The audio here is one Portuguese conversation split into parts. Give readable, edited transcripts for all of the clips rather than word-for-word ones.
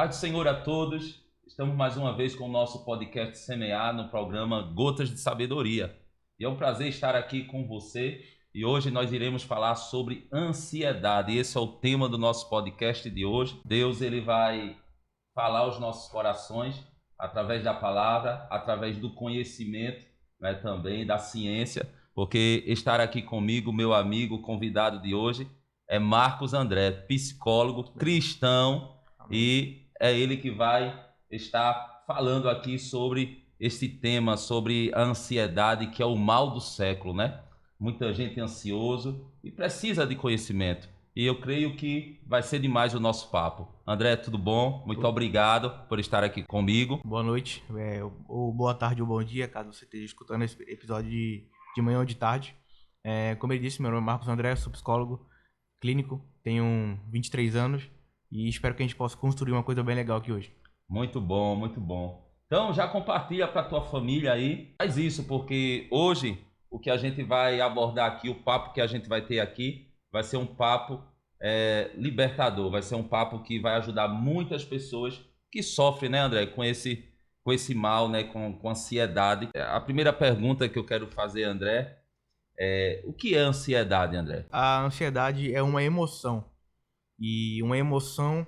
Paz do Senhor a todos. Estamos mais uma vez com o nosso podcast Semear no programa Gotas de Sabedoria. E é um prazer estar aqui com você. E hoje nós iremos falar sobre ansiedade. Esse é o tema do nosso podcast de hoje. Deus ele vai falar aos nossos corações através da palavra, através do conhecimento, né, também da ciência. Porque estar aqui comigo, meu amigo convidado de hoje, é Marcos André, psicólogo cristão. E é ele que vai estar falando aqui sobre esse tema, sobre a ansiedade, que é o mal do século, né? Muita gente ansioso e precisa de conhecimento. E eu creio que vai ser demais o nosso papo. André, tudo bom? Muito obrigado por estar aqui comigo. Boa noite, ou boa tarde ou bom dia, caso você esteja escutando esse episódio de manhã ou de tarde. Como ele disse, meu nome é Marcos André, sou psicólogo clínico, tenho 23 anos. E espero que a gente possa construir uma coisa bem legal aqui hoje. Muito bom, muito bom. Então já compartilha para a tua família aí. Faz isso, porque hoje o que a gente vai abordar aqui, o papo que a gente vai ter aqui, vai ser um papo libertador. Vai ser um papo que vai ajudar muitas pessoas que sofrem, né, André, com esse mal, né, com ansiedade. A primeira pergunta que eu quero fazer, André, o que é ansiedade, André? A ansiedade é uma emoção. E uma emoção,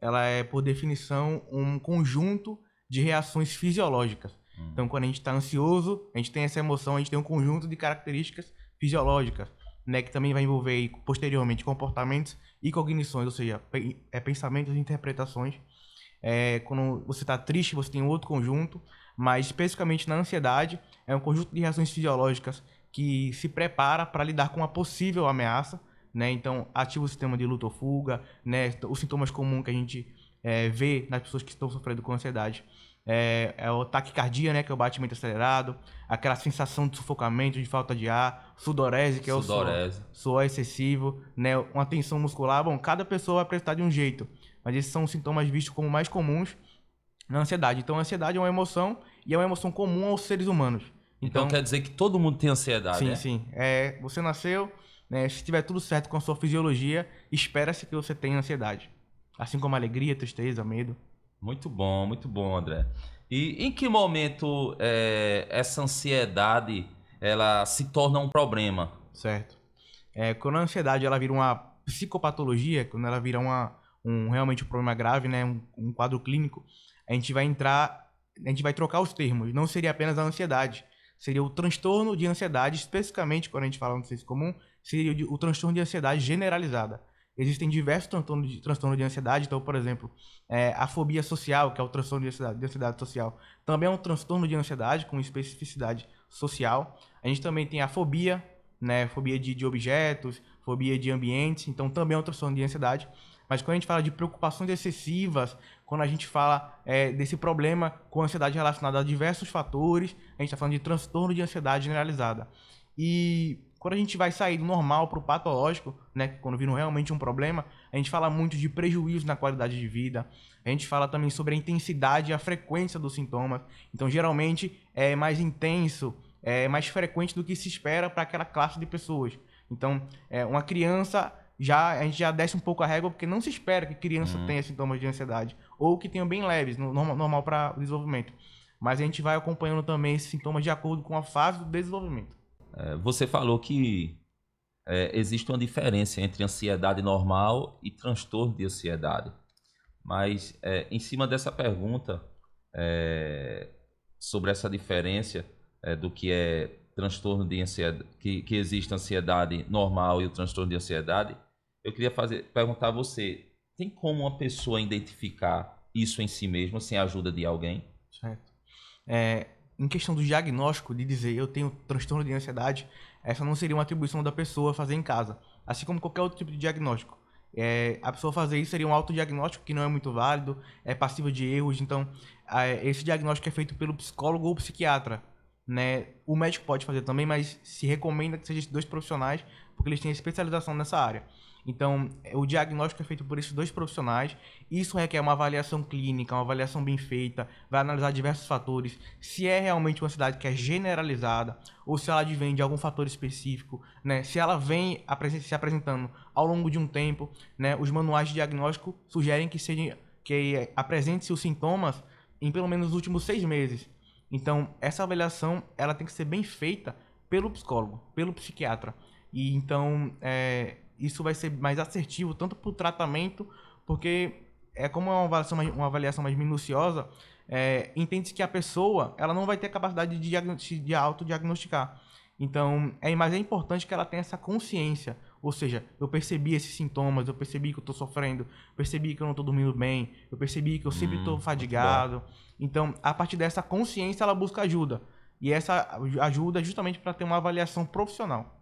ela é, por definição, um conjunto de reações fisiológicas. Então, quando a gente está ansioso, a gente tem essa emoção, a gente tem um conjunto de características fisiológicas, né, que também vai envolver, posteriormente, comportamentos e cognições, ou seja, pensamentos e interpretações. Quando você está triste, você tem outro conjunto, mas, especificamente na ansiedade, é um conjunto de reações fisiológicas que se prepara para lidar com uma possível ameaça, né? Então, ativa o sistema de luta ou fuga, né? Os sintomas comuns que a gente vê nas pessoas que estão sofrendo com ansiedade é o taquicardia, né? Que é o batimento acelerado, aquela sensação de sufocamento, de falta de ar, sudorese, que é o suor excessivo, né? Uma tensão muscular. Bom, cada pessoa vai apresentar de um jeito, mas esses são os sintomas vistos como mais comuns na ansiedade. Então, a ansiedade é uma emoção e é uma emoção comum aos seres humanos. Então quer dizer que todo mundo tem ansiedade, sim, né? Sim, você nasceu, né, se tiver tudo certo com a sua fisiologia, espera-se que você tenha ansiedade. Assim como alegria, tristeza, medo. Muito bom, André. E em que momento essa ansiedade ela se torna um problema? Certo. Quando a ansiedade ela vira uma psicopatologia, quando ela vira realmente um problema grave, né, um quadro clínico, a gente vai trocar os termos. Não seria apenas a ansiedade, seria o transtorno de ansiedade, especificamente quando a gente fala no senso comum, seria o transtorno de ansiedade generalizada. Existem diversos transtornos de ansiedade, então, por exemplo, a fobia social, que é o transtorno de ansiedade social, também é um transtorno de ansiedade com especificidade social. A gente também tem a fobia, né, fobia de objetos, fobia de ambientes, então também é um transtorno de ansiedade. Mas quando a gente fala de preocupações excessivas, quando a gente fala desse problema com ansiedade relacionada a diversos fatores, a gente está falando de transtorno de ansiedade generalizada. E quando a gente vai sair do normal para o patológico, né, quando vira realmente um problema, a gente fala muito de prejuízo na qualidade de vida, a gente fala também sobre a intensidade e a frequência dos sintomas. Então, geralmente, é mais intenso, é mais frequente do que se espera para aquela classe de pessoas. Então, uma criança, a gente já desce um pouco a régua, porque não se espera que criança tenha sintomas de ansiedade, ou que tenham bem leves, normal para o desenvolvimento. Mas a gente vai acompanhando também esses sintomas de acordo com a fase do desenvolvimento. Você falou que existe uma diferença entre ansiedade normal e transtorno de ansiedade. Mas, em cima dessa pergunta, sobre essa diferença do que é transtorno de ansiedade, que existe ansiedade normal e o transtorno de ansiedade, eu queria perguntar a você, tem como uma pessoa identificar isso em si mesma sem a ajuda de alguém? Certo. Em questão do diagnóstico, de dizer eu tenho transtorno de ansiedade, essa não seria uma atribuição da pessoa fazer em casa. Assim como qualquer outro tipo de diagnóstico. A pessoa fazer isso seria um autodiagnóstico que não é muito válido, é passível de erros. Então, esse diagnóstico é feito pelo psicólogo ou psiquiatra, né? O médico pode fazer também, mas se recomenda que sejam dois profissionais, porque eles têm especialização nessa área. Então, o diagnóstico é feito por esses dois profissionais. Isso requer uma avaliação clínica, uma avaliação bem feita, vai analisar diversos fatores, se é realmente uma ansiedade que é generalizada ou se ela advém de algum fator específico, né? Se ela vem se apresentando ao longo de um tempo, né? Os manuais de diagnóstico sugerem que seja que apresente os sintomas em pelo menos os últimos 6 meses. Então, essa avaliação, ela tem que ser bem feita pelo psicólogo, pelo psiquiatra. E então, isso vai ser mais assertivo, tanto para o tratamento, porque como é uma avaliação mais minuciosa, entende-se que a pessoa ela não vai ter capacidade de autodiagnosticar. Então, mas é importante que ela tenha essa consciência. Ou seja, eu percebi esses sintomas, eu percebi que eu estou sofrendo, percebi que eu não estou dormindo bem, eu percebi que eu sempre estou fadigado. Então, a partir dessa consciência, ela busca ajuda. E essa ajuda é justamente para ter uma avaliação profissional.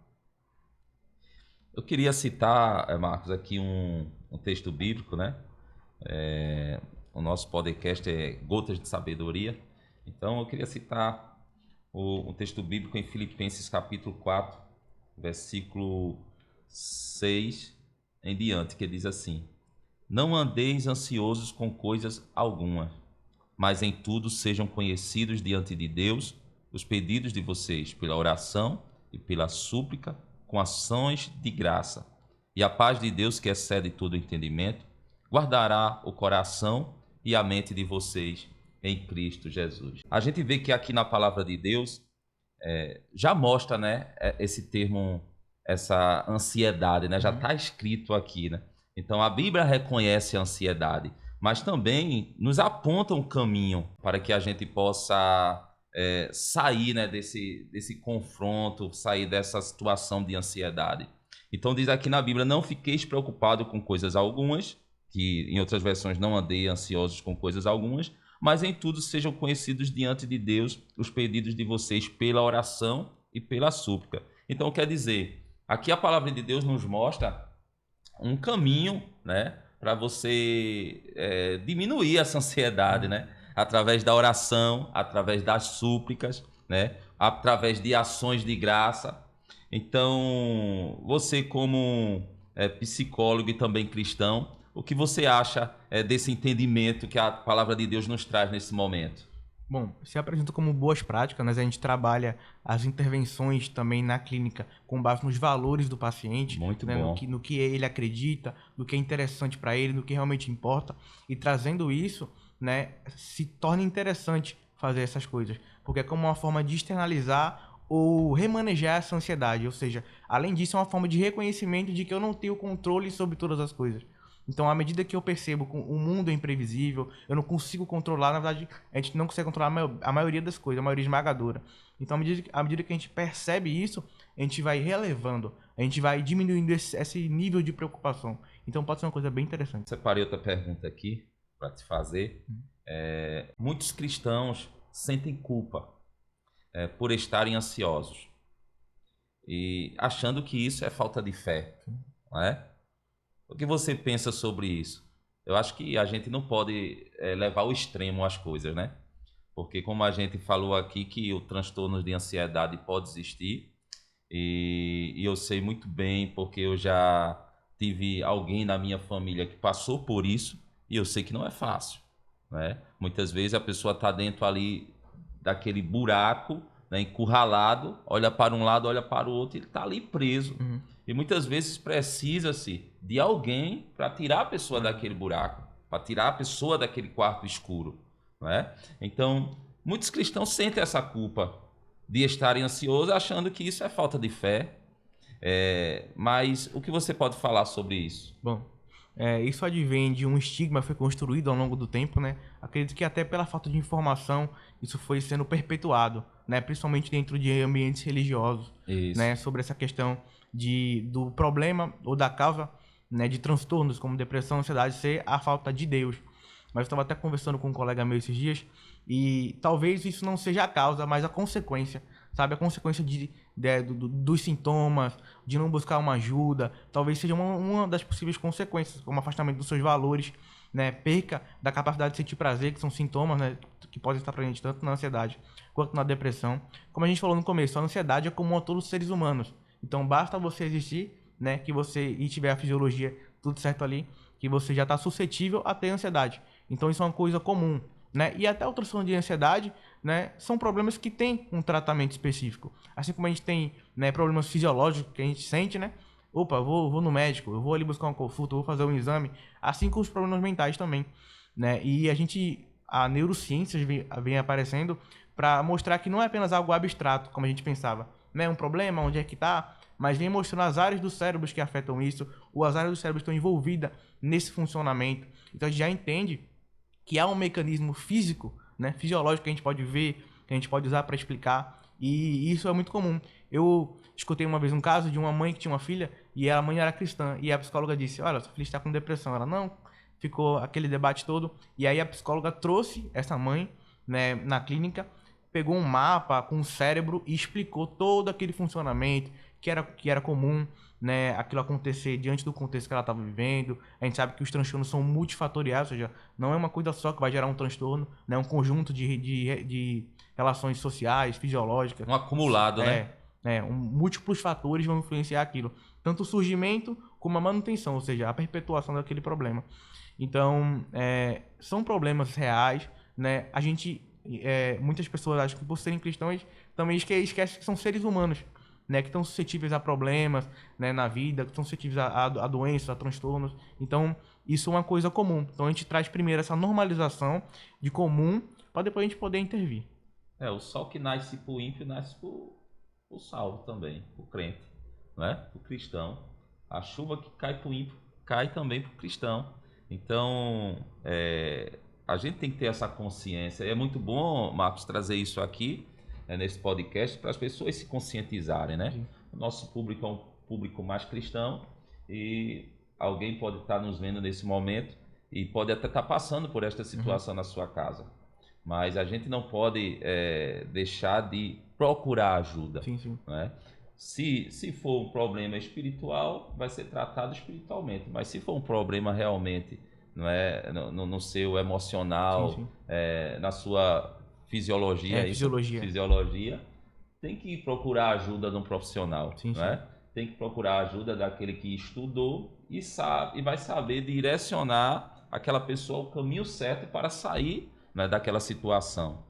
Eu queria citar, Marcos, aqui um texto bíblico, né? O nosso podcast é Gotas de Sabedoria. Então, eu queria citar um texto bíblico em Filipenses capítulo 4, versículo 6 em diante, que diz assim: não andeis ansiosos com coisas alguma, mas em tudo sejam conhecidos diante de Deus os pedidos de vocês pela oração e pela súplica com ações de graça. E a paz de Deus, que excede todo entendimento, guardará o coração e a mente de vocês em Cristo Jesus. A gente vê que aqui na palavra de Deus já mostra, né, esse termo, essa ansiedade, né, já está escrito aqui, né? Então a Bíblia reconhece a ansiedade, mas também nos aponta um caminho para que a gente possa sair, né, desse confronto, sair dessa situação de ansiedade. Então diz aqui na Bíblia: não fiqueis preocupados com coisas algumas, que em outras versões não andei ansiosos com coisas algumas, mas em tudo sejam conhecidos diante de Deus os pedidos de vocês pela oração e pela súplica. Então quer dizer, aqui a palavra de Deus nos mostra um caminho, né, para você diminuir essa ansiedade, né, através da oração, através das súplicas, né, através de ações de graça. Então, você como psicólogo e também cristão, o que você acha desse entendimento que a palavra de Deus nos traz nesse momento? Bom, se apresenta como boas práticas, né? A gente trabalha as intervenções também na clínica com base nos valores do paciente, Muito né? bom. No que ele acredita, no que é interessante para ele, no que realmente importa. E trazendo isso, né, se torna interessante fazer essas coisas, porque é como uma forma de externalizar ou remanejar essa ansiedade. Ou seja, além disso, é uma forma de reconhecimento de que eu não tenho controle sobre todas as coisas. Então, à medida que eu percebo que o mundo é imprevisível, eu não consigo controlar, na verdade, a gente não consegue controlar a maioria das coisas, a maioria esmagadora. Então, à medida que a gente percebe isso, a gente vai relevando, a gente vai diminuindo esse nível de preocupação. Então, pode ser uma coisa bem interessante. Separei outra pergunta aqui para te fazer. Muitos cristãos sentem culpa por estarem ansiosos e achando que isso é falta de fé, não é? O que você pensa sobre isso? Eu acho que a gente não pode levar ao extremo as coisas, né? Porque como a gente falou aqui que o transtorno de ansiedade pode existir, e eu sei muito bem porque eu já tive alguém na minha família que passou por isso, e eu sei que não é fácil, né? Muitas vezes a pessoa está dentro ali daquele buraco, né, encurralado, olha para um lado, olha para o outro, e ele está ali preso. E muitas vezes precisa-se de alguém para tirar a pessoa daquele buraco, para tirar a pessoa daquele quarto escuro, não é? Então, muitos cristãos sentem essa culpa de estarem ansiosos, achando que isso é falta de fé. Mas o que você pode falar sobre isso? Bom, isso advém de um estigma que foi construído ao longo do tempo, né? Acredito que até pela falta de informação, isso foi sendo perpetuado, né? Principalmente dentro de ambientes religiosos, né? Sobre essa questão do problema ou da causa, né, de transtornos como depressão, ansiedade, ser a falta de Deus. Mas eu estava até conversando com um colega meu esses dias e talvez isso não seja a causa, mas a consequência, sabe? A consequência dos sintomas, de não buscar uma ajuda, talvez seja uma das possíveis consequências, como afastamento dos seus valores, né? Perca da capacidade de sentir prazer, que são sintomas, né, que podem estar presentes tanto na ansiedade quanto na depressão. Como a gente falou no começo, a ansiedade é comum a todos os seres humanos. Então basta você existir, né, que você e tiver a fisiologia tudo certo ali, que você já está suscetível a ter ansiedade. Então isso é uma coisa comum, né? E até o transtorno de ansiedade, né, são problemas que têm um tratamento específico. Assim como a gente tem, né, problemas fisiológicos que a gente sente, né? Opa, vou no médico, eu vou ali buscar uma consulta, eu vou fazer um exame. Assim como os problemas mentais também. né? E a neurociência vem aparecendo para mostrar que não é apenas algo abstrato, como a gente pensava, né? Um problema, onde é que está, mas vem mostrando as áreas dos cérebros que afetam isso, ou as áreas do cérebro estão envolvidas nesse funcionamento. Então a gente já entende que há um mecanismo físico, né, fisiológico que a gente pode ver, que a gente pode usar para explicar, e isso é muito comum. Eu escutei uma vez um caso de uma mãe que tinha uma filha e a mãe era cristã, e a psicóloga disse: olha, sua filha está com depressão. Ela não, ficou aquele debate todo, e aí a psicóloga trouxe essa mãe, né, na clínica, pegou um mapa com o cérebro e explicou todo aquele funcionamento que era comum, né, aquilo acontecer diante do contexto que ela estava vivendo. A gente sabe que os transtornos são multifatoriais, ou seja, não é uma coisa só que vai gerar um transtorno, né, um conjunto de relações sociais, fisiológicas. Um acumulado, né? Múltiplos fatores vão influenciar aquilo. Tanto o surgimento como a manutenção, ou seja, a perpetuação daquele problema. Então, são problemas reais, né? Muitas pessoas acham que por serem cristãos também esquecem que são seres humanos, né, que estão suscetíveis a problemas, né, na vida, que estão suscetíveis a doenças, a transtornos. Então, isso é uma coisa comum. Então, a gente traz primeiro essa normalização de comum para depois a gente poder intervir. O sol que nasce para o ímpio nasce para o salvo também, para o crente, não é? Para o cristão. A chuva que cai para o ímpio cai também para o cristão. Então, a gente tem que ter essa consciência. É muito bom, Marcos, trazer isso aqui, nesse podcast, para as pessoas se conscientizarem, né? Sim. O nosso público é um público mais cristão e alguém pode estar nos vendo nesse momento e pode até estar passando por esta situação na sua casa. Mas a gente não pode deixar de procurar ajuda. Sim, sim. Né? Se for um problema espiritual, vai ser tratado espiritualmente. Mas se for um problema realmente no seu emocional, sim. Na sua fisiologia, fisiologia, tem que procurar ajuda de um profissional, sim. Tem que procurar ajuda daquele que estudou e vai saber direcionar aquela pessoa ao caminho certo para sair, né, daquela situação.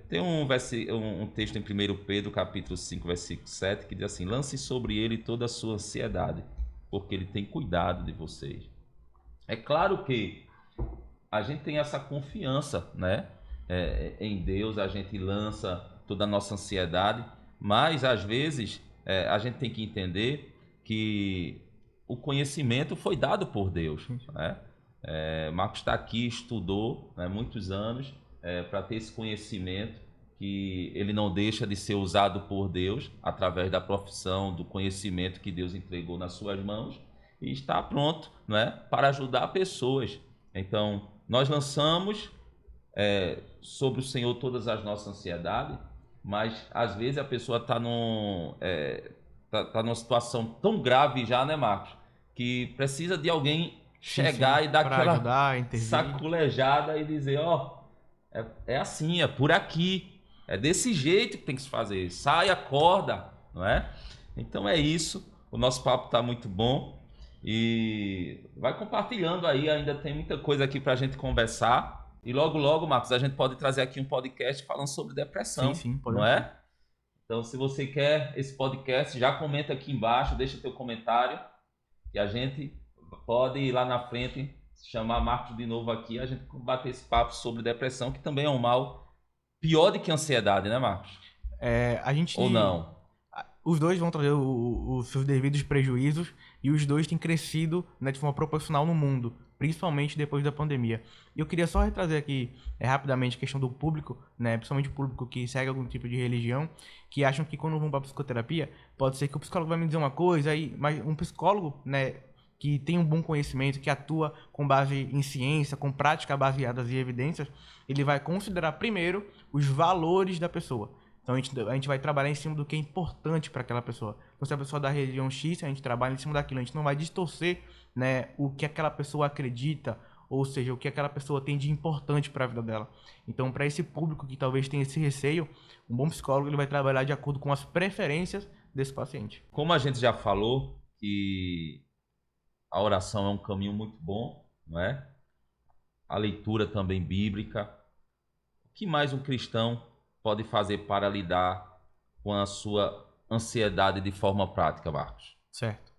Tem um texto em 1 Pedro, capítulo 5, versículo 7, que diz assim: lance sobre ele toda a sua ansiedade, porque ele tem cuidado de vocês. É claro que a gente tem essa confiança, né? Em Deus, a gente lança toda a nossa ansiedade, mas às vezes a gente tem que entender que o conhecimento foi dado por Deus, né? Marcos está aqui, estudou, né, muitos anos para ter esse conhecimento, que ele não deixa de ser usado por Deus através da profissão, do conhecimento que Deus entregou nas suas mãos, e está pronto, né, para ajudar pessoas. Então, nós lançamos sobre o Senhor todas as nossas ansiedades, mas às vezes a pessoa está numa situação tão grave já, né, Marcos, que precisa de alguém chegar e dar aquela ajudar, saculejada e dizer: é assim, é por aqui, é desse jeito que tem que se fazer, sai, acorda, não é? Então é isso, o nosso papo está muito bom e vai compartilhando aí, ainda tem muita coisa aqui para a gente conversar. E logo, logo, Marcos, a gente pode trazer aqui um podcast falando sobre depressão, não é? Então, se você quer esse podcast, já comenta aqui embaixo, deixa teu comentário, que a gente pode ir lá na frente, chamar Marcos de novo aqui, a gente bater esse papo sobre depressão, que também é um mal pior do que a ansiedade, né, Marcos? Ou não? Os dois vão trazer os seus devidos prejuízos e os dois têm crescido, né, de forma proporcional no mundo, principalmente depois da pandemia. E eu queria só retrazer aqui rapidamente a questão do público, né, principalmente o público que segue algum tipo de religião, que acham que quando vão para a psicoterapia, pode ser que o psicólogo vai me dizer uma coisa, mas um psicólogo, né, que tem um bom conhecimento, que atua com base em ciência, com práticas baseadas em evidências, ele vai considerar primeiro os valores da pessoa. Então a gente vai trabalhar em cima do que é importante para aquela pessoa. Então se a pessoa da religião X, a gente trabalha em cima daquilo. A gente não vai distorcer, né, o que aquela pessoa acredita, ou seja, o que aquela pessoa tem de importante para a vida dela. Então, para esse público que talvez tenha esse receio, um bom psicólogo ele vai trabalhar de acordo com as preferências desse paciente. Como a gente já falou, que a oração é um caminho muito bom, não é? A leitura também bíblica. O que mais um cristão pode fazer para lidar com a sua ansiedade de forma prática, Marcos? Certo.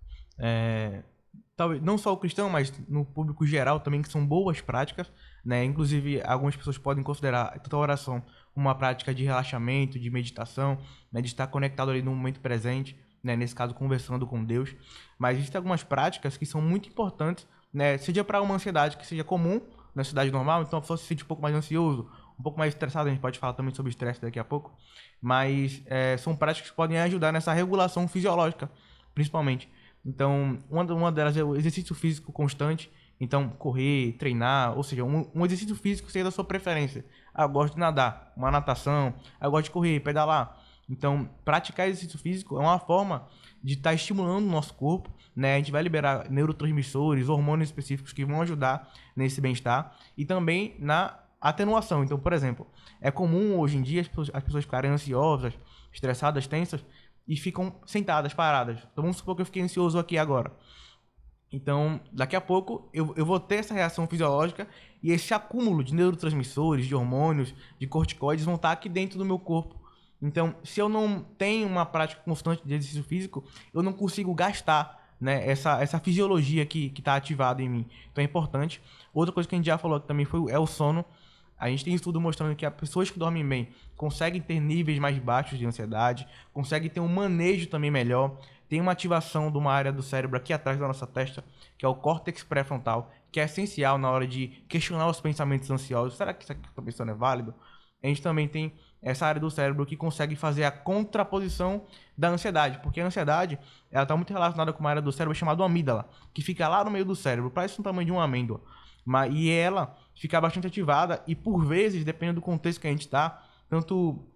talvez não só o cristão, mas no público geral também, que são boas práticas, né? Inclusive, algumas pessoas podem considerar toda a oração uma prática de relaxamento, de meditação, né? De estar conectado ali no momento presente, né? Nesse caso, conversando com Deus. Mas existem algumas práticas que são muito importantes, né? Seja para uma ansiedade que seja comum na ansiedade normal, então a pessoa se sente um pouco mais ansioso, um pouco mais estressado, a gente pode falar também sobre estresse daqui a pouco, mas são práticas que podem ajudar nessa regulação fisiológica, principalmente. Então, uma delas é o exercício físico constante, então correr, treinar, ou seja, um exercício físico seja da sua preferência. Ah, eu gosto de nadar, uma natação, eu gosto de correr, pedalar. Então, praticar exercício físico é uma forma de estar estimulando o nosso corpo, né? A gente vai liberar neurotransmissores, hormônios específicos que vão ajudar nesse bem-estar e também na atenuação. Então, por exemplo, é comum hoje em dia as pessoas ficarem ansiosas, estressadas, tensas e ficam sentadas, paradas. Então, vamos supor que eu fiquei ansioso aqui agora. Então, daqui a pouco eu vou ter essa reação fisiológica e esse acúmulo de neurotransmissores, de hormônios, de corticoides vão estar aqui dentro do meu corpo. Então, se eu não tenho uma prática constante de exercício físico, eu não consigo gastar, né, essa fisiologia que está ativada em mim. Então é importante. Outra coisa que a gente já falou aqui também é o sono. A gente tem estudo mostrando que as pessoas que dormem bem conseguem ter níveis mais baixos de ansiedade, conseguem ter um manejo também melhor, tem uma ativação de uma área do cérebro aqui atrás da nossa testa, que é o córtex pré-frontal, que é essencial na hora de questionar os pensamentos ansiosos. Será que isso aqui que eu estou pensando é válido? A gente também tem essa área do cérebro que consegue fazer a contraposição da ansiedade, porque a ansiedade ela está muito relacionada com uma área do cérebro chamada amígdala, que fica lá no meio do cérebro, parece um tamanho de uma amêndoa, e ela fica bastante ativada e por vezes, dependendo do contexto que a gente está, tanto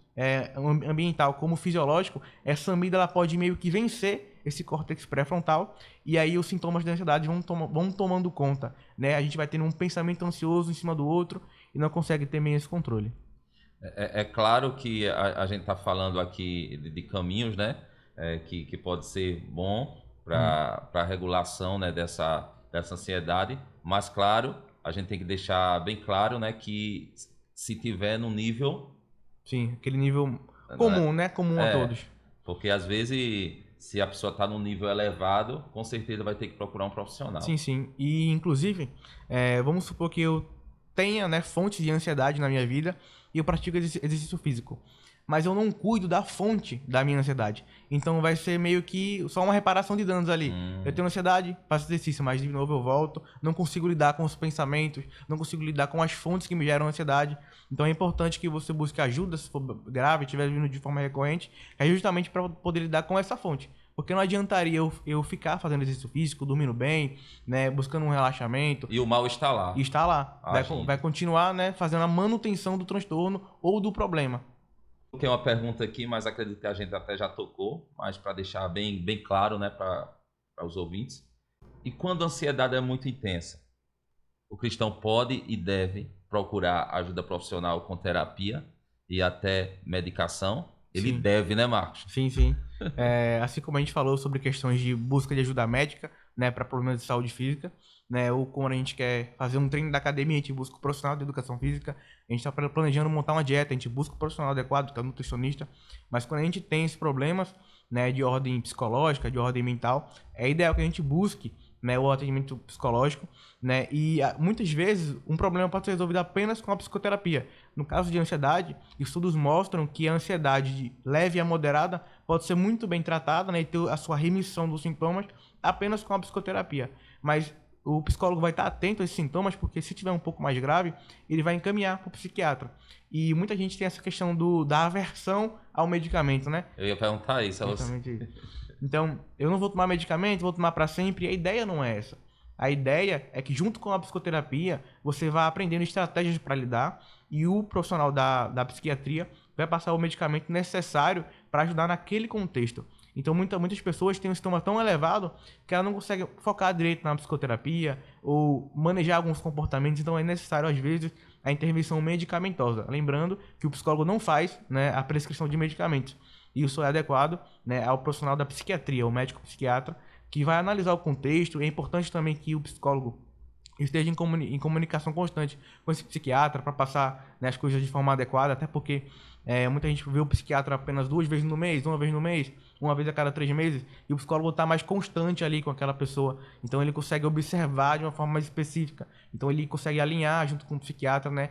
ambiental como fisiológico, essa amígdala pode meio que vencer esse córtex pré-frontal e aí os sintomas da ansiedade vão tomando conta, né? A gente vai tendo um pensamento ansioso em cima do outro e não consegue ter meio esse controle. É claro que a gente está falando aqui de caminhos, né? Que pode ser bom para a regulação, né, dessa ansiedade, mas claro, a gente tem que deixar bem claro, né, que se tiver no nível... Sim, aquele nível comum, né? Comum a todos. Porque às vezes, se a pessoa está num nível elevado, com certeza vai ter que procurar um profissional. Sim, sim. E inclusive, vamos supor que eu tenha, né, fontes de ansiedade na minha vida e eu pratico exercício físico. Mas eu não cuido da fonte da minha ansiedade. Então vai ser meio que só uma reparação de danos ali. Eu tenho ansiedade, faço exercício, mas de novo eu volto. Não consigo lidar com os pensamentos, não consigo lidar com as fontes que me geram ansiedade. Então é importante que você busque ajuda se for grave, estiver vindo de forma recorrente, é justamente para poder lidar com essa fonte. Porque não adiantaria eu ficar fazendo exercício físico, dormindo bem, né, buscando um relaxamento. E o mal está lá. E está lá. Vai continuar, né, fazendo a manutenção do transtorno ou do problema. Tem uma pergunta aqui, mas acredito que a gente até já tocou, mas para deixar bem claro, né, para os ouvintes. E quando a ansiedade é muito intensa, o cristão pode e deve procurar ajuda profissional com terapia e até medicação? Ele Sim. deve, né, Marcos? Sim, sim. Assim como a gente falou sobre questões de busca de ajuda médica, né, para problemas de saúde física, né, ou quando a gente quer fazer um treino da academia, a gente busca um profissional de educação física, a gente está planejando montar uma dieta, a gente busca um profissional adequado, que é um nutricionista, mas quando a gente tem esses problemas, né, de ordem psicológica, de ordem mental, é ideal que a gente busque, né, o atendimento psicológico, né, e muitas vezes um problema pode ser resolvido apenas com a psicoterapia. No caso de ansiedade, estudos mostram que a ansiedade leve a moderada pode ser muito bem tratada, né, e ter a sua remissão dos sintomas apenas com a psicoterapia. Mas o psicólogo vai estar atento a esses sintomas, porque se tiver um pouco mais grave, ele vai encaminhar para o psiquiatra. E muita gente tem essa questão da aversão ao medicamento, né? Eu ia perguntar isso a você. Então, eu não vou tomar medicamento, vou tomar para sempre. E a ideia não é essa. A ideia é que junto com a psicoterapia, você vai aprendendo estratégias para lidar e o profissional da psiquiatria vai passar o medicamento necessário para ajudar naquele contexto. Então, muitas pessoas têm um sintoma tão elevado que ela não consegue focar direito na psicoterapia ou manejar alguns comportamentos. Então, é necessário, às vezes, a intervenção medicamentosa. Lembrando que o psicólogo não faz, né, a prescrição de medicamentos. Isso é adequado, né, ao profissional da psiquiatria, o médico psiquiatra, que vai analisar o contexto. É importante também que o psicólogo esteja em comunicação constante com esse psiquiatra para passar, né, as coisas de forma adequada, até porque Muita gente vê o psiquiatra apenas 2 vezes no mês, uma vez no mês, uma vez a cada 3 meses, e o psicólogo está mais constante ali com aquela pessoa. Então ele consegue observar de uma forma mais específica. Então ele consegue alinhar junto com o psiquiatra, né,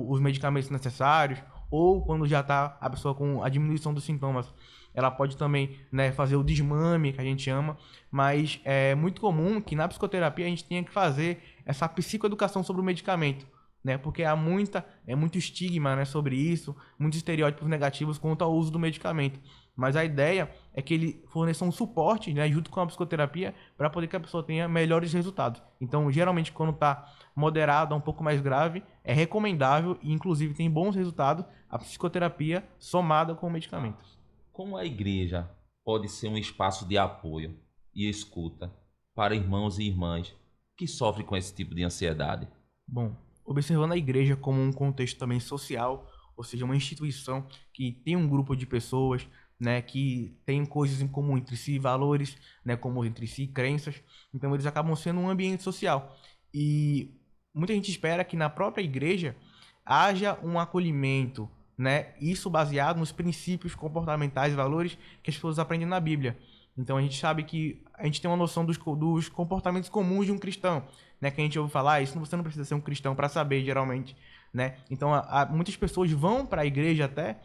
os medicamentos necessários, ou quando já está a pessoa com a diminuição dos sintomas, ela pode também, né, fazer o desmame, que a gente chama, mas é muito comum que na psicoterapia a gente tenha que fazer essa psicoeducação sobre o medicamento, né, porque há muito estigma, né, sobre isso, muitos estereótipos negativos quanto ao uso do medicamento. Mas a ideia é que ele forneça um suporte, né, junto com a psicoterapia, para poder que a pessoa tenha melhores resultados. Então, geralmente, quando está moderado, um pouco mais grave, é recomendável e, inclusive, tem bons resultados a psicoterapia somada com o medicamento. Como a igreja pode ser um espaço de apoio e escuta para irmãos e irmãs que sofrem com esse tipo de ansiedade? Bom, observando a igreja como um contexto também social, ou seja, uma instituição que tem um grupo de pessoas, né, que tem coisas em comum entre si, valores, né, como entre si, crenças, então eles acabam sendo um ambiente social. E muita gente espera que na própria igreja haja um acolhimento, né, isso baseado nos princípios comportamentais e valores que as pessoas aprendem na Bíblia. Então a gente sabe que a gente tem uma noção dos comportamentos comuns de um cristão, né, que a gente ouve falar, isso você não precisa ser um cristão para saber, geralmente, né? Então muitas pessoas vão para a igreja até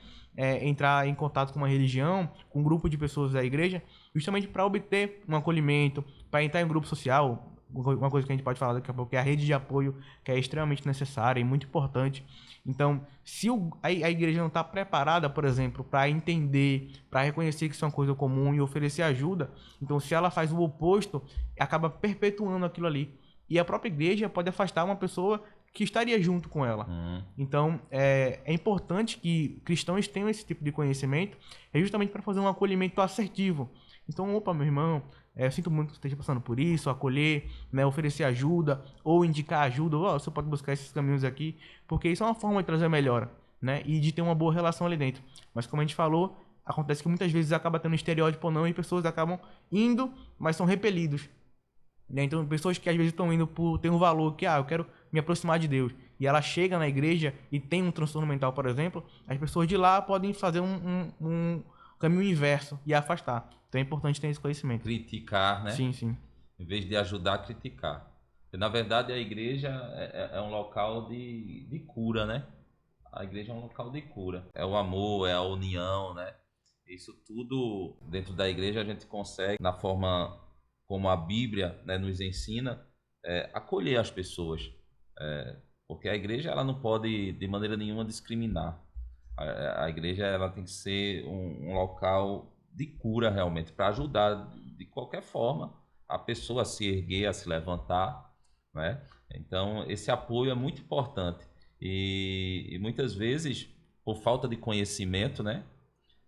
entrar em contato com uma religião, com um grupo de pessoas da igreja, justamente para obter um acolhimento, para entrar em um grupo social. Uma coisa que a gente pode falar daqui a pouco é a rede de apoio, que é extremamente necessária e muito importante. Então, se a igreja não está preparada, por exemplo, para entender, para reconhecer que isso é uma coisa comum e oferecer ajuda, então se ela faz o oposto, acaba perpetuando aquilo ali. E a própria igreja pode afastar uma pessoa que estaria junto com ela. Então, é importante que cristãos tenham esse tipo de conhecimento, justamente para fazer um acolhimento assertivo. Então, opa, meu irmão, eu sinto muito que você esteja passando por isso, acolher, né, oferecer ajuda, ou indicar ajuda, você pode buscar esses caminhos aqui, porque isso é uma forma de trazer melhora, né, e de ter uma boa relação ali dentro. Mas como a gente falou, acontece que muitas vezes acaba tendo um estereótipo ou não, e pessoas acabam indo, mas são repelidos. Né? Então, pessoas que às vezes estão indo por ter um valor que, eu quero me aproximar de Deus, e ela chega na igreja e tem um transtorno mental, por exemplo, as pessoas de lá podem fazer um caminho inverso e afastar. Então é importante ter esse conhecimento. Criticar, né? Sim, sim. Em vez de ajudar a criticar. Porque, na verdade, a igreja é um local de cura, né? A igreja é um local de cura. É o amor, é a união, né? Isso tudo dentro da igreja a gente consegue, na forma como a Bíblia, né, nos ensina, acolher as pessoas. Porque a igreja ela não pode, de maneira nenhuma, discriminar. A igreja ela tem que ser um local de cura realmente, para ajudar de qualquer forma a pessoa a se erguer, a se levantar, né? Então esse apoio é muito importante e muitas vezes por falta de conhecimento, né,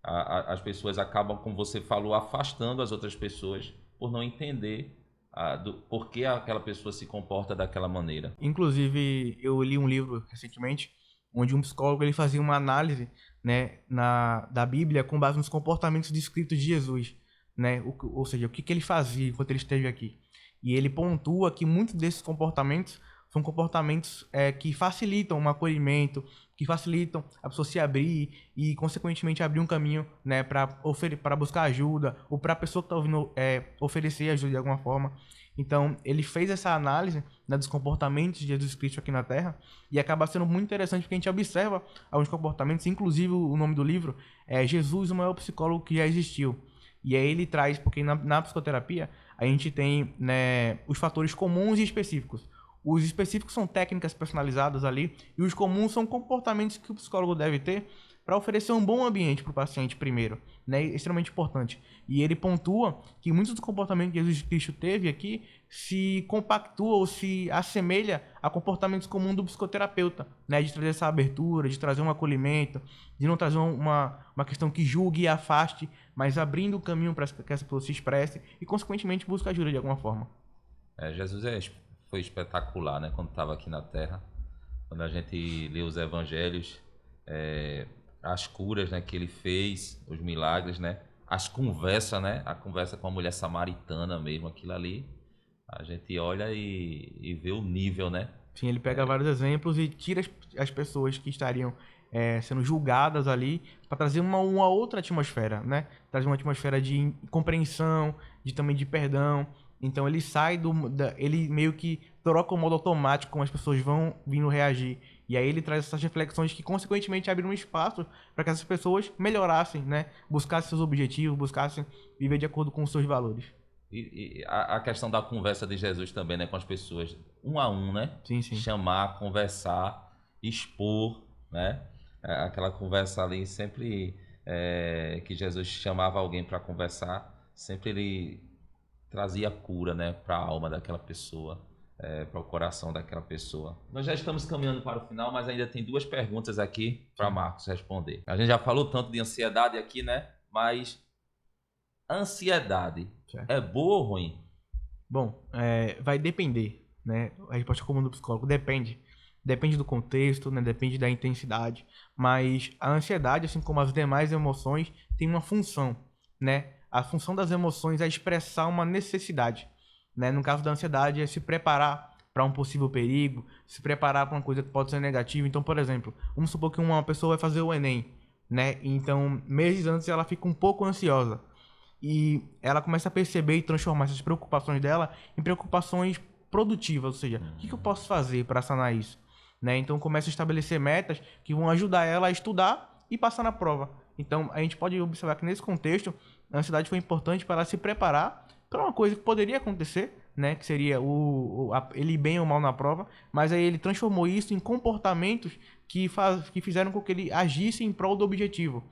as pessoas acabam, como você falou, afastando as outras pessoas por não entender por que aquela pessoa se comporta daquela maneira. Inclusive, eu li um livro recentemente onde um psicólogo ele fazia uma análise, né, da Bíblia com base nos comportamentos descritos de Jesus, né? Ou seja, o que ele fazia enquanto ele esteve aqui. E ele pontua que muitos desses comportamentos são comportamentos que facilitam um acolhimento, que facilitam a pessoa se abrir e, consequentemente, abrir um caminho, né, para buscar ajuda ou para a pessoa que está ouvindo oferecer ajuda de alguma forma. Então, ele fez essa análise, né, dos comportamentos de Jesus Cristo aqui na Terra e acaba sendo muito interessante porque a gente observa alguns comportamentos, inclusive o nome do livro é Jesus, o maior psicólogo que já existiu. E aí ele traz, porque na psicoterapia a gente tem, né, os fatores comuns e específicos. Os específicos são técnicas personalizadas ali e os comuns são comportamentos que o psicólogo deve ter para oferecer um bom ambiente para o paciente primeiro, né? É extremamente importante. E ele pontua que muitos dos comportamentos que Jesus Cristo teve aqui se compactua ou se assemelha a comportamentos comuns do psicoterapeuta, né? De trazer essa abertura, de trazer um acolhimento, de não trazer uma questão que julgue e afaste, mas abrindo o caminho para que essa pessoa se expresse e, consequentemente, busque ajuda de alguma forma. Jesus foi espetacular, né? Quando estava aqui na Terra, quando a gente lê os evangelhos, as curas, né, que ele fez, os milagres, né, as conversas, né, a conversa com a mulher samaritana mesmo, aquilo ali, a gente olha e vê o nível, né? Sim, ele pega vários exemplos e tira as pessoas que estariam sendo julgadas ali, para trazer uma outra atmosfera, né? Trazer uma atmosfera de compreensão, também de perdão. Então ele sai ele meio que troca o modo automático como as pessoas vão vindo reagir. E aí ele traz essas reflexões que consequentemente abrem um espaço para que essas pessoas melhorassem, né? Buscassem seus objetivos, buscassem viver de acordo com os seus valores. E a questão da conversa de Jesus também, né, com as pessoas, um a um, né? Sim, sim. Chamar, conversar, expor, né? Aquela conversa ali sempre que Jesus chamava alguém para conversar, sempre ele trazia cura, né, para a alma daquela pessoa, para o coração daquela pessoa. Nós já estamos caminhando para o final, mas ainda tem 2 perguntas aqui para Marcos responder. A gente já falou tanto de ansiedade aqui, né? Mas a ansiedade é boa ou ruim? Bom, vai depender, né? A resposta comum do psicólogo depende. Depende do contexto, né? Depende da intensidade. Mas a ansiedade, assim como as demais emoções, tem uma função, né? A função das emoções é expressar uma necessidade, né? No caso da ansiedade, é se preparar para um possível perigo, se preparar para uma coisa que pode ser negativa. Então, por exemplo, vamos supor que uma pessoa vai fazer o Enem, né? Então, meses antes ela fica um pouco ansiosa. E ela começa a perceber e transformar essas preocupações dela em preocupações produtivas, ou seja, o que eu posso fazer para sanar isso? Né? Então começa a estabelecer metas que vão ajudar ela a estudar e passar na prova. Então a gente pode observar que nesse contexto a ansiedade foi importante para ela se preparar para uma coisa que poderia acontecer, né? Que seria ele ir bem ou mal na prova, mas aí ele transformou isso em comportamentos que fizeram com que ele agisse em prol do objetivo.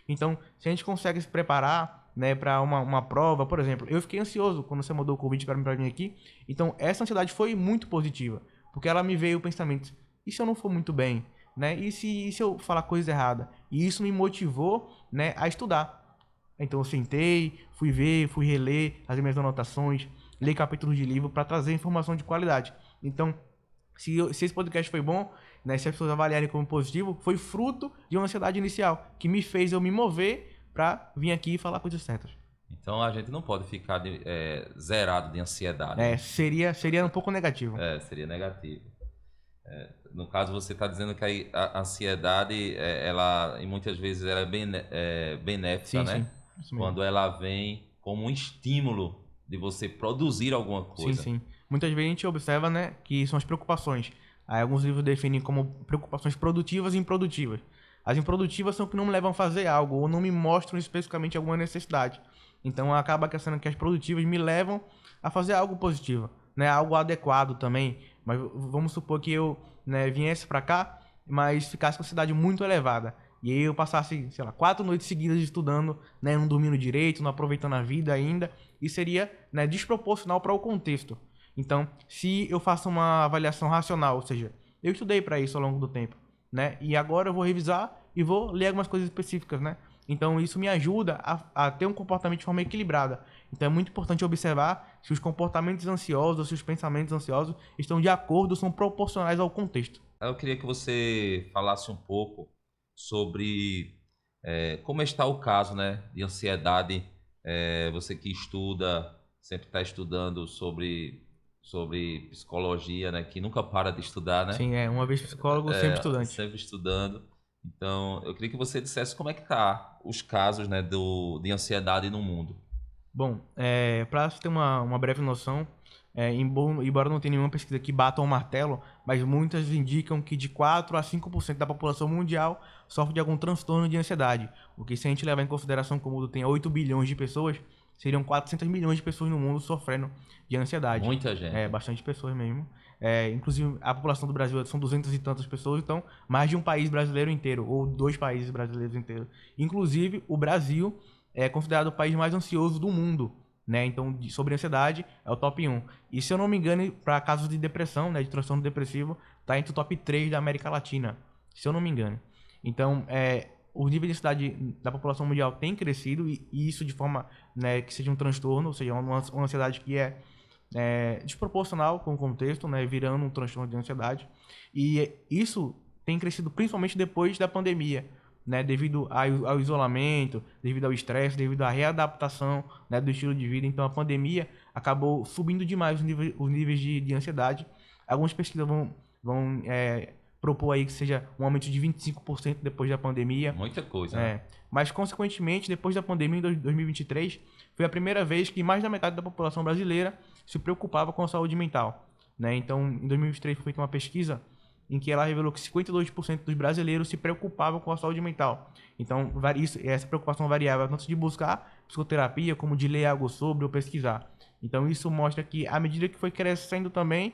Então, se a gente consegue se preparar, né, para uma prova, por exemplo, eu fiquei ansioso quando você mandou o convite para mim aqui, então essa ansiedade foi muito positiva, porque ela me veio o pensamento, e se eu não for muito bem, né, e se eu falar coisa errada? E isso me motivou, né, a estudar. Então eu sentei, fui ver, fui reler as minhas anotações, ler capítulos de livro para trazer informação de qualidade. Então, se esse podcast foi bom, né, se as pessoas avaliarem como positivo, foi fruto de uma ansiedade inicial, que me fez eu me mover para vir aqui e falar coisas certas. Então a gente não pode ficar zerado de ansiedade. Né? Seria um pouco negativo. Seria negativo. No caso, você está dizendo que a ansiedade, ela, e muitas vezes, ela é benéfica, sim, né? Sim. Quando ela vem como um estímulo de você produzir alguma coisa. Sim. Muitas vezes a gente observa, né, que são as preocupações. Aí alguns livros definem como preocupações produtivas e improdutivas. As improdutivas são que não me levam a fazer algo ou não me mostram especificamente alguma necessidade. Então acaba que as produtivas me levam a fazer algo positivo, né, algo adequado também. Mas vamos supor que eu, né, viesse para cá, mas ficasse com a ansiedade muito elevada. E aí eu passasse, 4 noites seguidas estudando, né, não dormindo direito, não aproveitando a vida ainda. E seria, né, desproporcional para o contexto. Então, se eu faço uma avaliação racional, ou seja, eu estudei para isso ao longo do tempo, né, e agora eu vou revisar e vou ler algumas coisas específicas, né. Então isso me ajuda a ter um comportamento de forma equilibrada. Então é muito importante observar se os comportamentos ansiosos ou se os pensamentos ansiosos estão de acordo, são proporcionais ao contexto. Eu queria que você falasse um pouco sobre como está o caso, né, de ansiedade. Você que estuda, sempre está estudando sobre psicologia, né, que nunca para de estudar, né? Sim, uma vez psicólogo, sempre estudante. Sempre estudando. Então, eu queria que você dissesse como é que tá os casos, né, de ansiedade no mundo. Bom, para você ter uma breve noção, embora não tenha nenhuma pesquisa que bata o martelo, mas muitas indicam que de 4 a 5% da população mundial sofre de algum transtorno de ansiedade. O que, se a gente levar em consideração que o mundo tem 8 bilhões de pessoas, seriam 400 milhões de pessoas no mundo sofrendo de ansiedade. Muita gente. Bastante pessoas mesmo. Inclusive, a população do Brasil são 200 e tantas pessoas, então mais de um país brasileiro inteiro, ou 2 países brasileiros inteiros. Inclusive, o Brasil é considerado o país mais ansioso do mundo, né? Então, sobre ansiedade, é o top 1. E se eu não me engano, para casos de depressão, né, de transtorno depressivo, está entre o top 3 da América Latina, se eu não me engano. Então, o nível de ansiedade da população mundial tem crescido, e isso de forma, né, que seja um transtorno, ou seja, uma ansiedade que é desproporcional com o contexto, né, virando um transtorno de ansiedade. E isso tem crescido principalmente depois da pandemia, né, devido ao isolamento, devido ao estresse, devido à readaptação, né, do estilo de vida. Então a pandemia acabou subindo demais os níveis de ansiedade. Algumas pesquisas vão propor aí que seja um aumento de 25% depois da pandemia. Muita coisa, né? Mas, consequentemente, depois da pandemia, em 2023, foi a primeira vez que mais da metade da população brasileira se preocupava com a saúde mental, né? Então, em 2023 foi feita uma pesquisa em que ela revelou que 52% dos brasileiros se preocupavam com a saúde mental. Então, essa preocupação variava tanto de buscar psicoterapia, como de ler algo sobre ou pesquisar. Então, isso mostra que, à medida que foi crescendo também,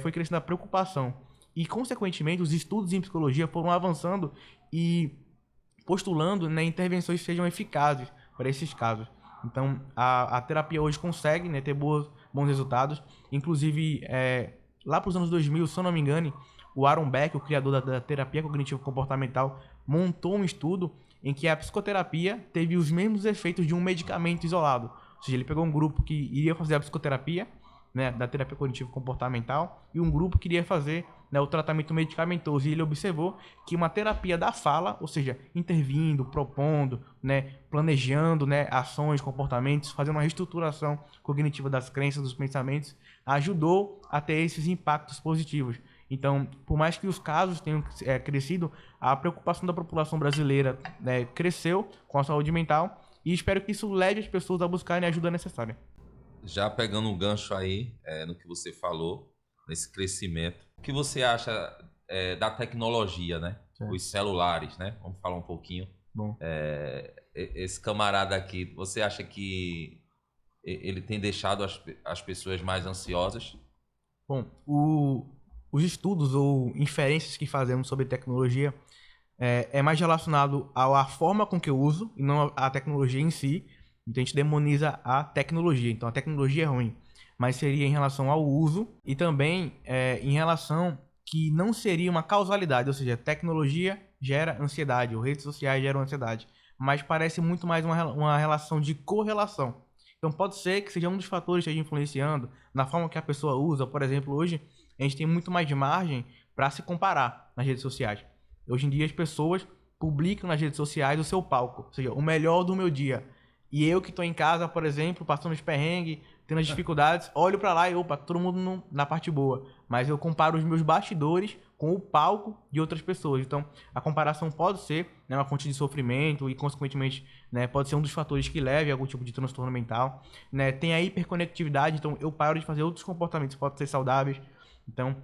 foi crescendo a preocupação. E, consequentemente, os estudos em psicologia foram avançando e postulando, né, intervenções que sejam eficazes para esses casos. Então, a terapia hoje consegue, né, ter bons resultados. Inclusive, lá para os anos 2000, se eu não me engano, o Aaron Beck, o criador da terapia cognitivo-comportamental, montou um estudo em que a psicoterapia teve os mesmos efeitos de um medicamento isolado. Ou seja, ele pegou um grupo que iria fazer a psicoterapia, né, da terapia cognitivo-comportamental, e um grupo que iria fazer, né, o tratamento medicamentoso. E ele observou que uma terapia da fala, ou seja, intervindo, propondo, né, planejando, né, ações, comportamentos, fazendo uma reestruturação cognitiva das crenças, dos pensamentos, ajudou a ter esses impactos positivos. Então, por mais que os casos tenham crescido, a preocupação da população brasileira, né, cresceu com a saúde mental, e espero que isso leve as pessoas a buscarem a ajuda necessária. Já pegando um gancho aí no que você falou, nesse crescimento, o que você acha da tecnologia, né? Certo. Os celulares, né? Vamos falar um pouquinho. Bom. Esse camarada aqui, você acha que ele tem deixado as pessoas mais ansiosas? Bom, os estudos ou inferências que fazemos sobre tecnologia é mais relacionado à forma com que eu uso e não à tecnologia em si. Então a gente demoniza a tecnologia. Então a tecnologia é ruim, mas seria em relação ao uso e também em relação que não seria uma causalidade, ou seja, tecnologia gera ansiedade, ou redes sociais geram ansiedade, mas parece muito mais uma relação de correlação. Então pode ser que seja um dos fatores que esteja influenciando na forma que a pessoa usa. Por exemplo, hoje a gente tem muito mais margem para se comparar nas redes sociais. Hoje em dia as pessoas publicam nas redes sociais o seu palco, ou seja, o melhor do meu dia. E eu que estou em casa, por exemplo, passando os perrengues, tendo as dificuldades, olho para lá e opa, todo mundo na parte boa. Mas eu comparo os meus bastidores com o palco de outras pessoas. Então, a comparação pode ser, né, uma fonte de sofrimento e, consequentemente, né, pode ser um dos fatores que leve a algum tipo de transtorno mental. Né? Tem a hiperconectividade, então eu paro de fazer outros comportamentos que podem ser saudáveis. Então,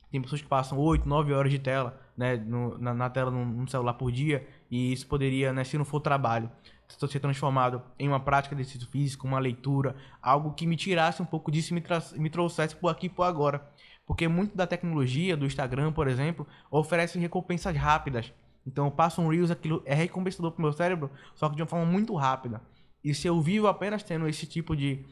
tem pessoas que passam 8, 9 horas de tela, né, na tela no celular por dia, e isso poderia, né, se não for trabalho, ser transformado em uma prática de exercício físico, uma leitura, algo que me tirasse um pouco disso e me trouxesse por aqui e por agora. Porque muito da tecnologia, do Instagram, por exemplo, oferece recompensas rápidas. Então eu passo um Reels, aquilo é recompensador para o meu cérebro, só que de uma forma muito rápida. E se eu vivo apenas tendo esse tipo de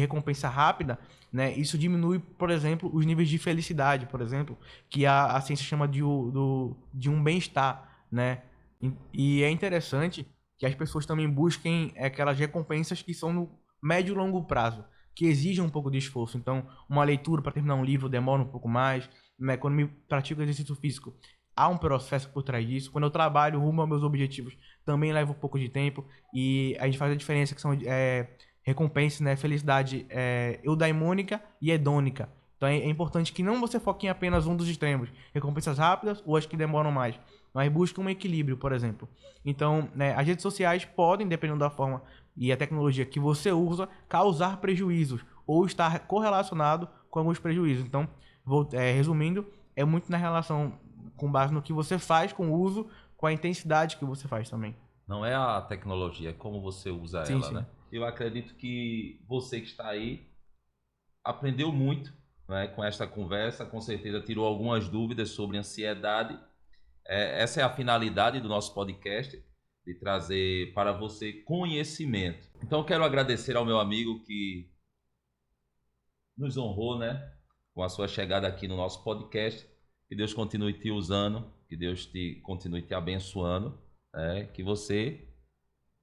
recompensa rápida, né, isso diminui, por exemplo, os níveis de felicidade, por exemplo, que a ciência chama de um bem-estar, né? E é interessante que as pessoas também busquem aquelas recompensas que são no médio e longo prazo, que exigem um pouco de esforço. Então, uma leitura para terminar um livro demora um pouco mais, né? Quando me pratico exercício físico, há um processo por trás disso. Quando eu trabalho rumo aos meus objetivos, também leva um pouco de tempo, e a gente faz a diferença que são recompensas, né? Felicidade eudaimônica e hedônica. Então é importante que não você foque em apenas um dos extremos, recompensas rápidas ou as que demoram mais, mas busque um equilíbrio, por exemplo. Então, né, as redes sociais podem, dependendo da forma e a tecnologia que você usa, causar prejuízos ou estar correlacionado com alguns prejuízos. Então, resumindo, é muito na relação com base no que você faz com o uso, com a intensidade que você faz também. Não é a tecnologia, é como você usa ela, né? Eu acredito que você que está aí aprendeu muito, né, com esta conversa, com certeza tirou algumas dúvidas sobre ansiedade. Essa é a finalidade do nosso podcast, de trazer para você conhecimento. Então eu quero agradecer ao meu amigo que nos honrou, né, com a sua chegada aqui no nosso podcast. Que Deus continue te usando, que Deus continue te abençoando, que você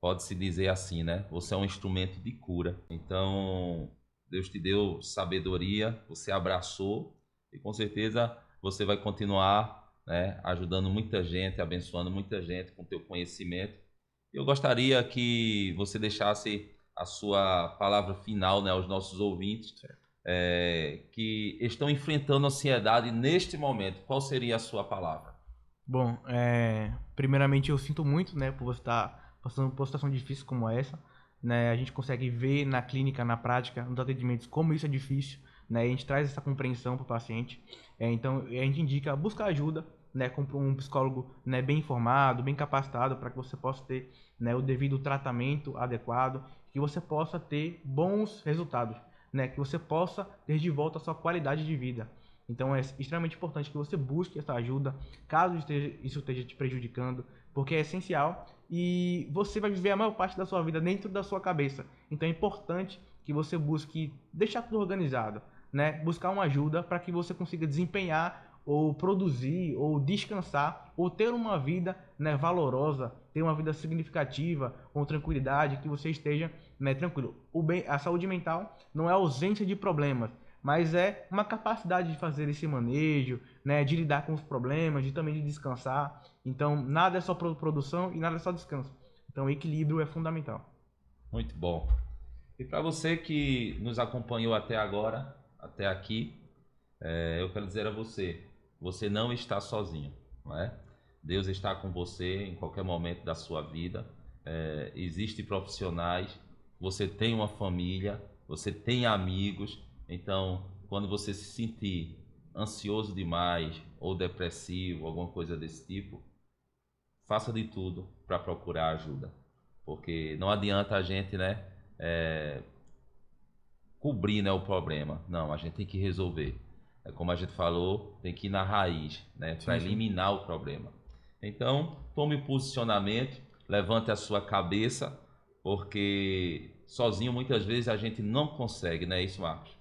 pode se dizer assim, né? Você é um instrumento de cura. Então, Deus te deu sabedoria, você abraçou e com certeza você vai continuar, né, ajudando muita gente, abençoando muita gente com teu conhecimento. Eu gostaria que você deixasse a sua palavra final, né, aos nossos ouvintes, que estão enfrentando ansiedade neste momento, qual seria a sua palavra? Bom, primeiramente eu sinto muito, né, por você estar passando por uma situação difícil como essa, né? A gente consegue ver na clínica, na prática, nos atendimentos, como isso é difícil, né? A gente traz essa compreensão para o paciente. Então, a gente indica buscar ajuda, né, com um psicólogo, né, bem informado, bem capacitado, para que você possa ter, né, o devido tratamento adequado, que você possa ter bons resultados, né, que você possa ter de volta a sua qualidade de vida. Então é extremamente importante que você busque essa ajuda, caso isso esteja te prejudicando, porque é essencial e você vai viver a maior parte da sua vida dentro da sua cabeça. Então é importante que você busque deixar tudo organizado, né? Buscar uma ajuda para que você consiga desempenhar ou produzir ou descansar ou ter uma vida, né, valorosa, ter uma vida significativa, com tranquilidade, que você esteja, né, tranquilo. A saúde mental não é ausência de problemas, mas é uma capacidade de fazer esse manejo, né, de lidar com os problemas, também de descansar. Então, nada é só produção e nada é só descanso. Então, o equilíbrio é fundamental. Muito bom. E para você que nos acompanhou até agora, até aqui, eu quero dizer a você, você não está sozinho, não é? Deus está com você em qualquer momento da sua vida. Existem profissionais, você tem uma família, você tem amigos. Então, quando você se sentir ansioso demais ou depressivo, alguma coisa desse tipo, faça de tudo para procurar ajuda, porque não adianta a gente, né, cobrir, né, o problema. Não, a gente tem que resolver. Como a gente falou, tem que ir na raiz, né, para eliminar o problema. Então, tome o posicionamento, levante a sua cabeça, porque sozinho muitas vezes a gente não consegue, não é isso, Marcos?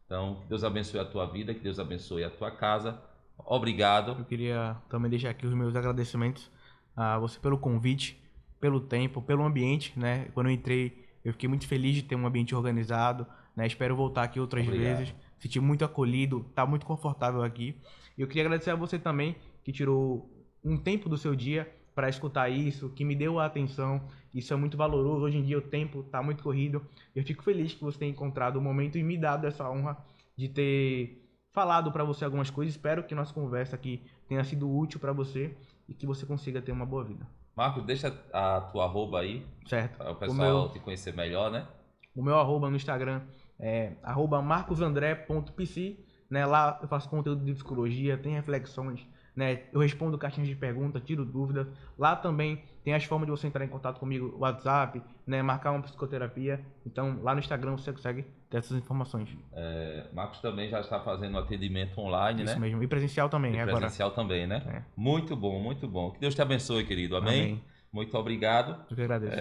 Então, que Deus abençoe a tua vida, que Deus abençoe a tua casa. Obrigado. Eu queria também deixar aqui os meus agradecimentos a você pelo convite, pelo tempo, pelo ambiente, né? Quando eu entrei, eu fiquei muito feliz de ter um ambiente organizado, né? Espero voltar aqui outras vezes. Senti muito acolhido, tá muito confortável aqui. E eu queria agradecer a você também, que tirou um tempo do seu dia para escutar isso, que me deu a atenção. Isso é muito valoroso. Hoje em dia o tempo está muito corrido. Eu fico feliz que você tenha encontrado o momento e me dado essa honra de ter falado para você algumas coisas. Espero que nossa conversa aqui tenha sido útil para você e que você consiga ter uma boa vida. Marcos, deixa a tua arroba aí, certo, para o pessoal te conhecer melhor, né? O meu arroba no Instagram é @marcosandre.pc, né? Lá eu faço conteúdo de psicologia, tem reflexões, né? Eu respondo caixinhas de perguntas, tiro dúvidas. Lá também tem as formas de você entrar em contato comigo, WhatsApp, né? Marcar uma psicoterapia. Então, lá no Instagram você consegue ter essas informações. Marcos também já está fazendo atendimento online, Isso né? Isso mesmo. E presencial também, agora. Presencial também, né? Muito bom, muito bom. Que Deus te abençoe, querido. Amém? Muito obrigado. Eu que agradeço.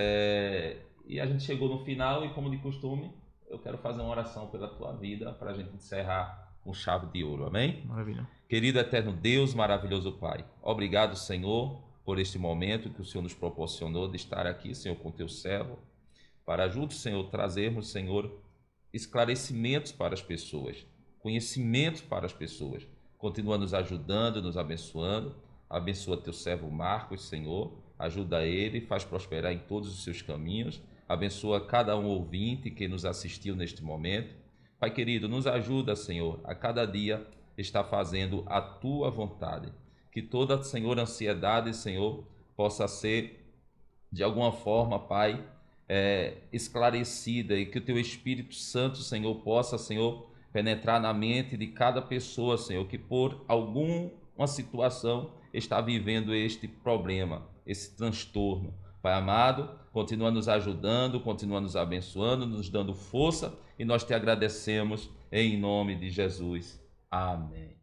E a gente chegou no final e, como de costume, eu quero fazer uma oração pela tua vida para a gente encerrar com chave de ouro. Amém? Maravilha. Querido eterno Deus, maravilhoso Pai, obrigado, Senhor, por este momento que o Senhor nos proporcionou de estar aqui, Senhor, com teu servo, para juntos, Senhor, trazermos, Senhor, esclarecimentos para as pessoas, conhecimentos para as pessoas. Continua nos ajudando, nos abençoando. Abençoa teu servo Marcos, Senhor, ajuda ele, faz prosperar em todos os seus caminhos. Abençoa cada um ouvinte que nos assistiu neste momento. Pai querido, nos ajuda, Senhor, a cada dia estar fazendo a tua vontade. Que toda, Senhor, ansiedade, Senhor, possa ser, de alguma forma, Pai, esclarecida, e que o teu Espírito Santo, Senhor, possa, Senhor, penetrar na mente de cada pessoa, Senhor, que por alguma situação está vivendo este problema, esse transtorno. Pai amado, continua nos ajudando, continua nos abençoando, nos dando força, e nós te agradecemos em nome de Jesus. Amém.